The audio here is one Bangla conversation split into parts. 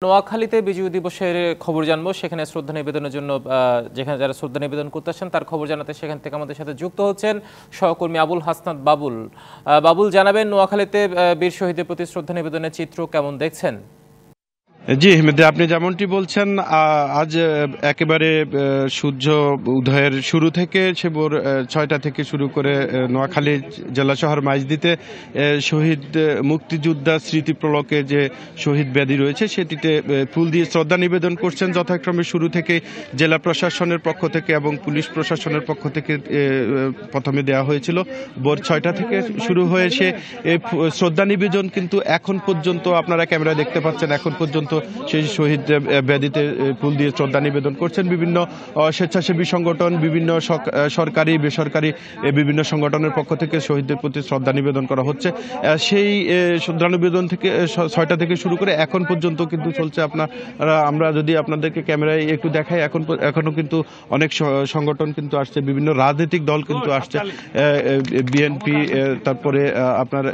নোয়াখালীতে বিজয় দিবসের খবর জানবো, সেখানে শ্রদ্ধা নিবেদনের জন্য যেখানে যারা শ্রদ্ধা নিবেদন করতে আসছেন তার খবর জানাতে সেখান থেকে আমাদের সাথে যুক্ত হচ্ছেন সহকর্মী আবুল হাসনাত বাবুল। বাবুল, জানাবেন নোয়াখালীতে বীর শহীদের প্রতি শ্রদ্ধা নিবেদনের চিত্র কেমন দেখছেন? জি হেমেদ, আপনি যেমনটি বলছেন, আজ একেবারে সূর্য উদয়ের শুরু থেকে সে ভোর 6টা থেকে শুরু করে নোয়াখালী জেলা শহর মাইজদীতে শহীদ মুক্তিযোদ্ধা স্মৃতিপ্রলকে যে শহীদ বেদি রয়েছে সেটিতে ফুল দিয়ে শ্রদ্ধা নিবেদন করছেন। যথাক্রমে শুরু থেকে জেলা প্রশাসনের পক্ষ থেকে এবং পুলিশ প্রশাসনের পক্ষ থেকে প্রথমে দেওয়া হয়েছিল। ভোর 6টা থেকে শুরু হয়েছে শ্রদ্ধা নিবেদন, কিন্তু এখন পর্যন্ত আপনারা ক্যামেরায় দেখতে পাচ্ছেন এখন পর্যন্ত সেই শহীদ বেদিতে ফুল দিয়ে শ্রদ্ধা নিবেদন করছেন বিভিন্ন স্বেচ্ছাসেবী সংগঠন, বিভিন্ন সরকারি বেসরকারি বিভিন্ন সংগঠনের পক্ষ থেকে শহীদদের প্রতি শ্রদ্ধা নিবেদন করা হচ্ছে। সেই শ্রদ্ধা নিবেদন থেকে 6টা থেকে শুরু করে এখন পর্যন্ত কিন্তু চলছে। আমরা যদি আপনাদেরকে ক্যামেরায় একটু দেখাই, এখনো কিন্তু অনেক সংগঠন কিন্তু আসছে, বিভিন্ন রাজনৈতিক দল কিন্তু আসছে, বিএনপি, তারপরে আপনার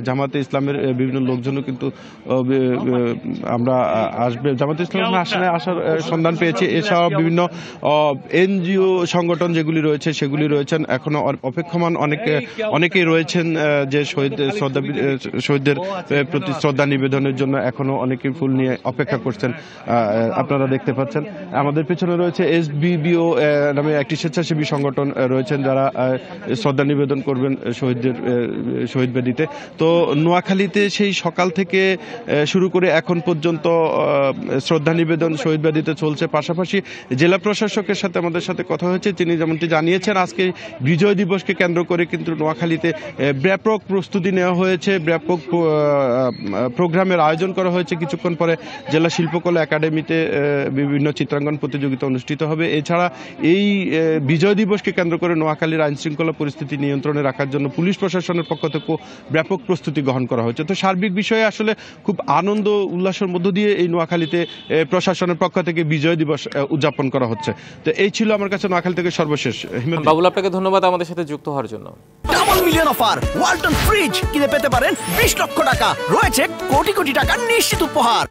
জামাতে ইসলামের বিভিন্ন লোকজনও কিন্তু আমরা আসবে, জামাতে ইসলাম আসার সন্ধান পেয়েছে। এছাড়াও বিভিন্ন এনজিও সংগঠন যেগুলি রয়েছে সেগুলি রয়েছেন, এখনো অপেক্ষমান অনেকেই রয়েছেন যে শহীদদের প্রতি শ্রদ্ধা নিবেদনের জন্য এখনো অনেকেই ফুল নিয়ে অপেক্ষা করছেন। আপনারা দেখতে পাচ্ছেন আমাদের পেছনে রয়েছে এসবিবিও নামে একটি স্বেচ্ছাসেবী সংগঠন রয়েছেন যারা শ্রদ্ধা নিবেদন করবেন শহীদ বেদিতে। তো নোয়াখালীতে সেই সকাল থেকে শুরু করে এখন পর্যন্ত শ্রদ্ধা নিবেদন শহীদ বেদিতে চলছে। পাশাপাশি জেলা প্রশাসকের সাথে আমাদের সাথে কথা হয়েছে, তিনি যেমনটি জানিয়েছেন আজকে বিজয় দিবসকে কেন্দ্র করে কিন্তু নোয়াখালীতে ব্যাপক প্রস্তুতি নেওয়া হয়েছে, ব্যাপক প্রোগ্রামের আয়োজন করা হয়েছে। কিছুক্ষণ পরে জেলা শিল্পকলা একাডেমিতে বিভিন্ন চিত্রাঙ্কন প্রতিযোগিতা অনুষ্ঠিত হবে। এছাড়া এই বিজয় দিবসকে কেন্দ্র করে নোয়াখালীর আইন শৃঙ্খলা পরিস্থিতি নিয়ন্ত্রণে রাখার জন্য পুলিশ প্রশাসনের পক্ষ থেকে ব্যাপক প্রস্তুতি গ্রহণ করা হয়েছে। তো সার্বিক বিষয়ে আসলে খুব আনন্দ উল্লাসের মধ্য দিয়ে এই নোয়াখালীতে প্রশাসনের পক্ষ থেকে বিজয় দিবস উদযাপন করা হচ্ছে। তো এই ছিল আমার কাছে নোয়াখালী থেকে সর্বশেষ। বাবুল, আপনাকে ধন্যবাদ আমাদের সাথে যুক্ত হওয়ার জন্য। Double million offer, Walton fridge কিনে পেতে পারেন 20 লক্ষ টাকা, রয়েছে কোটি কোটি টাকার নিশ্চিত উপহার।